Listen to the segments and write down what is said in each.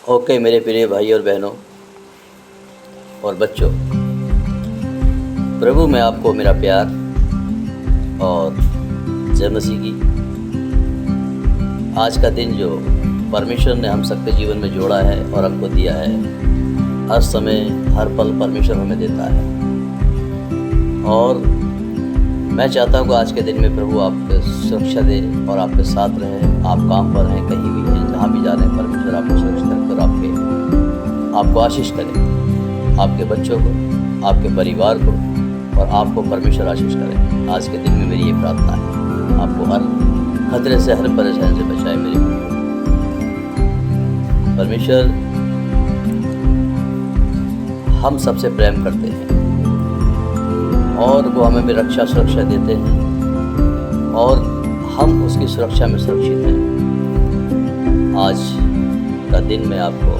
Okay मेरे प्रिय भाई और बहनों और बच्चों, प्रभु में आपको मेरा प्यार और जय मसीह की। आज का दिन जो परमेश्वर ने हम सबके जीवन में जोड़ा है और हमको दिया है, हर समय हर पल परमेश्वर हमें देता है। और मैं चाहता हूँ कि आज के दिन में प्रभु आपको सुरक्षा दे और आपके साथ रहे। आप काम पर हैं, कहीं भी हैं, जहाँ भी जा रहे हैं, परमेश्वर आपको सुरक्षित रखकर आपको आशीष करे, आपके बच्चों को, आपके परिवार को, और आपको परमेश्वर आशीष करे। आज के दिन में मेरी ये प्रार्थना है, आपको हर खतरे से, हर परेशानी से बचाए मेरे परमेश्वर। हम सबसे प्रेम करते हैं और वो हमें भी रक्षा सुरक्षा देते हैं और हम उसकी सुरक्षा में सुरक्षित हैं। आज का दिन में आपको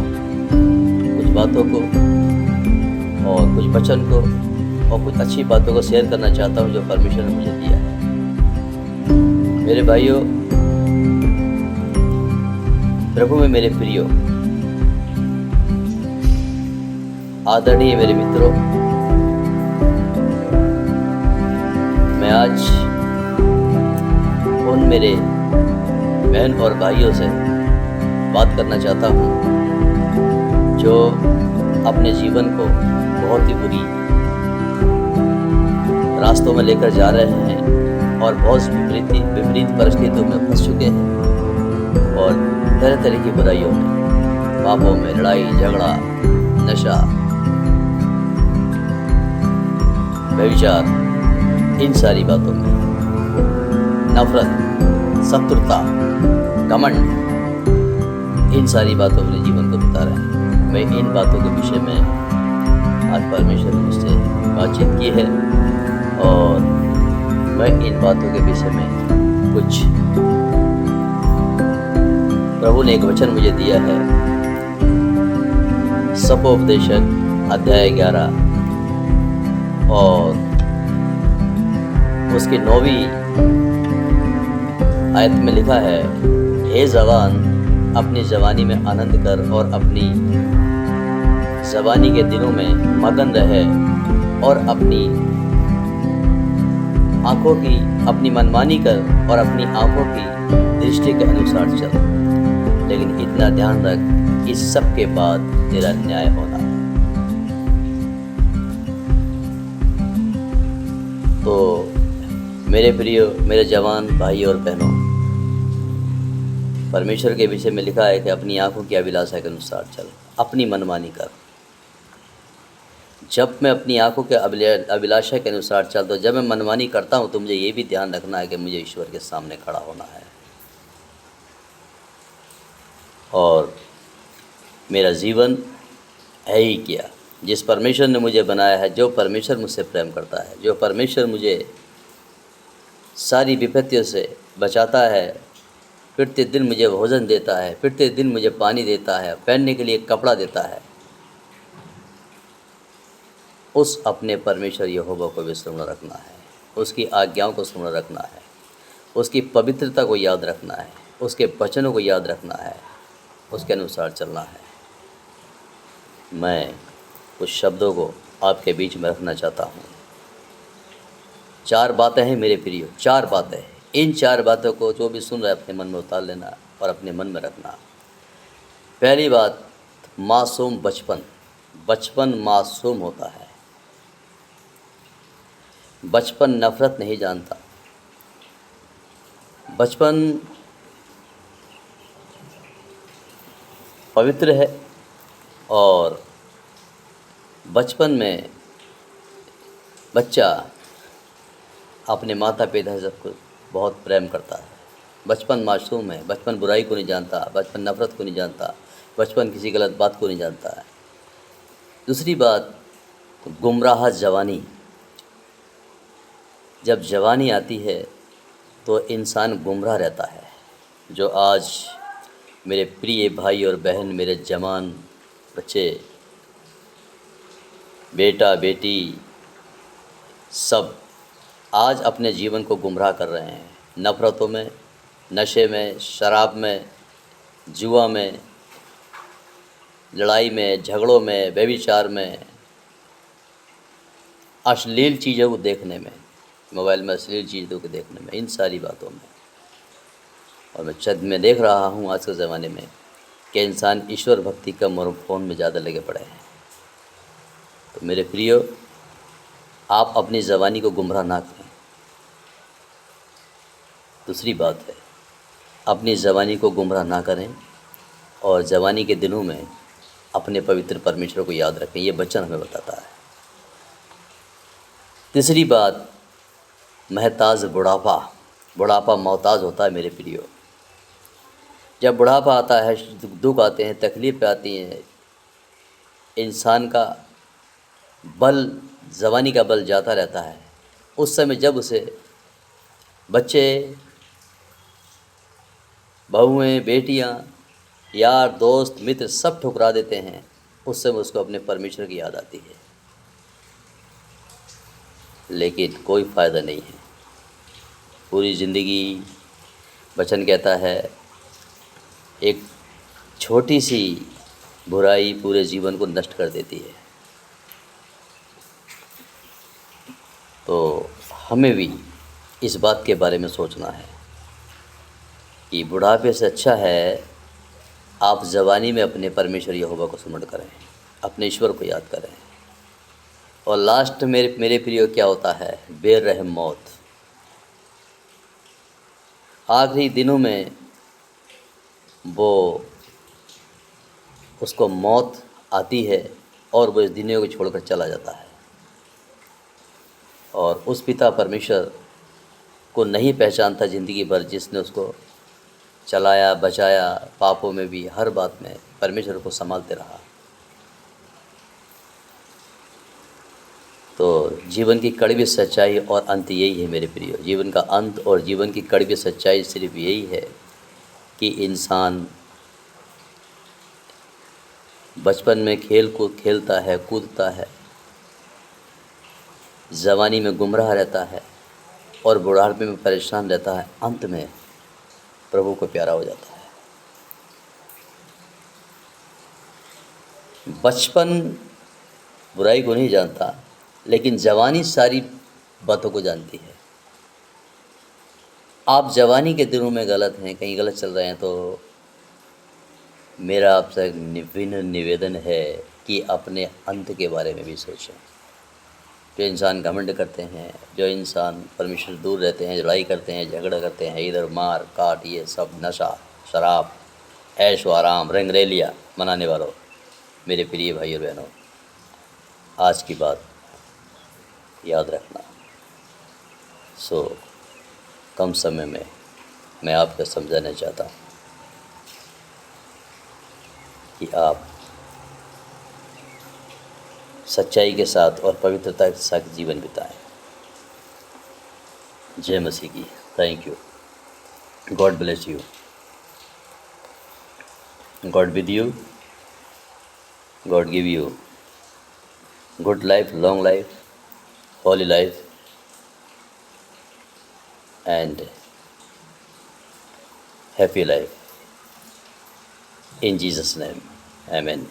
कुछ बातों को और कुछ वचन को और कुछ अच्छी बातों को शेयर करना चाहता हूँ जो परमेश्वर ने मुझे दिया है। मेरे भाइयों, प्रभु में मेरे प्रियो, आदरणीय मेरे मित्रों, मैं आज उन मेरे बहन और भाइयों से बात करना चाहता हूँ जो अपने जीवन को बहुत ही बुरी रास्तों में लेकर जा रहे हैं और बहुत विपरीत परिस्थितियों में फंस चुके हैं और तरह तरह की बुराइयों में, पापों में, लड़ाई झगड़ा, नशा, व्यभिचार, इन सारी बातों में, नफरत, शत्रुता, घमंड, इन सारी बातों में जीवन को बिता रहे हैं। मैं इन बातों के विषय में आज परमेश्वर ने मुझसे बातचीत की है और मैं इन बातों के विषय में कुछ, प्रभु ने एक वचन मुझे दिया है, सपोपदेशक अध्याय 11 और उसकी 9वीं आयत में लिखा है, हे जवान, अपनी जवानी में आनंद कर और अपनी जवानी के दिनों में मगन रहे और अपनी आंखों की अपनी मनमानी कर और अपनी आंखों की दृष्टि के अनुसार चल, लेकिन इतना ध्यान रख, इस सब के बाद तेरा न्याय होना है। तो मेरे प्रियो, मेरे जवान भाई और बहनों, परमेश्वर के विषय में लिखा है कि अपनी आंखों की अभिलाषा के अनुसार चल, अपनी मनमानी कर। जब मैं अपनी आंखों के अभिलाषा के अनुसार चल, तो जब मैं मनमानी करता हूँ तो मुझे ये भी ध्यान रखना है कि मुझे ईश्वर के सामने खड़ा होना है और मेरा जीवन है ही क्या, जिस परमेश्वर ने मुझे बनाया है, जो परमेश्वर मुझसे प्रेम करता है, जो परमेश्वर मुझे सारी विपत्तियों से बचाता है, फिरते दिन मुझे भोजन देता है, फिरते दिन मुझे पानी देता है, पहनने के लिए कपड़ा देता है, उस अपने परमेश्वर यहोवा को भी स्मरण रखना है, उसकी आज्ञाओं को स्मरण रखना है, उसकी पवित्रता को याद रखना है, उसके वचनों को याद रखना है, उसके अनुसार चलना है। मैं कुछ शब्दों को आपके बीच में रखना चाहता हूँ। 4 बातें हैं मेरे प्रियो, 4 बातें हैं। इन 4 बातों को जो भी सुन रहा है अपने मन में उतार लेना और अपने मन में रखना। पहली बात, मासूम बचपन। बचपन मासूम होता है। बचपन नफरत नहीं जानता। बचपन पवित्र है और बचपन में बच्चा अपने माता पिता से बहुत प्रेम करता है। बचपन मासूम है, बचपन बुराई को नहीं जानता, बचपन नफरत को नहीं जानता, बचपन किसी गलत बात को नहीं जानता है। दूसरी बात, गुमराह जवानी। जब जवानी आती है तो इंसान गुमराह रहता है। जो आज मेरे प्रिय भाई और बहन, मेरे जवान बच्चे, बेटा बेटी, सब आज अपने जीवन को गुमराह कर रहे हैं, नफ़रतों में, नशे में, शराब में, जुआ में, लड़ाई में, झगड़ों में, व्यभिचार में, अश्लील चीज़ों को देखने में, मोबाइल में अश्लील चीज़ों को देखने में, इन सारी बातों में। और मैं देख रहा हूँ आज के ज़माने में कि इंसान ईश्वर भक्ति कम और फ़ोन में ज़्यादा लगे पड़े हैं। तो मेरे प्रियो, आप अपनी ज़बानी को गुमराह ना करें। दूसरी बात है, अपनी ज़बानी को गुमराह ना करें और जवानी के दिनों में अपने पवित्र परमेश्वर को याद रखें। ये वचन हमें बताता है। तीसरी बात, महताज बुढ़ापा मोहताज होता है मेरे प्रियो। जब बुढ़ापा आता है, दुख आते हैं, तकलीफ़ आती हैं, इंसान का बल, जवानी का बल जाता रहता है। उस समय जब उसे बच्चे, बहुएँ, बेटियाँ, यार, दोस्त, मित्र सब ठुकरा देते हैं, उस समय उसको अपने परमेश्वर की याद आती है। लेकिन कोई फ़ायदा नहीं है। पूरी ज़िंदगी, वचन कहता है, एक छोटी सी बुराई पूरे जीवन को नष्ट कर देती है। तो हमें भी इस बात के बारे में सोचना है कि बुढ़ापे से अच्छा है आप जवानी में अपने परमेश्वर यहोवा को स्मरण करें, अपने ईश्वर को याद करें। और लास्ट मेरे प्रियो क्या होता है? बेरहम मौत। आखिरी दिनों में वो उसको मौत आती है और वो इस दुनिया को छोड़कर चला जाता है। और उस पिता परमेश्वर को नहीं पहचानता ज़िंदगी भर, जिसने उसको चलाया, बचाया, पापों में भी, हर बात में परमेश्वर को संभालते रहा। तो जीवन की कड़वी सच्चाई और अंत यही है मेरे प्रियो। जीवन का अंत और जीवन की कड़वी सच्चाई सिर्फ यही है कि इंसान बचपन में खेल कूद खेलता है, कूदता है, जवानी में गुमराह रहता है और बुढ़ापे में परेशान रहता है, अंत में प्रभु को प्यारा हो जाता है। बचपन बुराई को नहीं जानता, लेकिन जवानी सारी बातों को जानती है। आप जवानी के दिनों में गलत हैं, कहीं गलत चल रहे हैं, तो मेरा आपसे विनम्र निवेदन है कि अपने अंत के बारे में भी सोचें। जो इंसान घमंड करते हैं, जो इंसान परमेश्वर दूर रहते हैं, लड़ाई करते हैं, झगड़ा करते हैं, इधर मार काट, ये सब नशा, शराब, ऐश व आराम, रंगरेलिया मनाने वालों, मेरे प्रिय भाई और बहनों, आज की बात याद रखना। कम समय में मैं आपको समझाना चाहता हूँ कि आप सच्चाई के साथ और पवित्रता के साथ जीवन बिताएं। जय मसीह की। Thank you. God bless you. God with you. God give you good life, long life, holy life, and happy life. In Jesus' name, amen.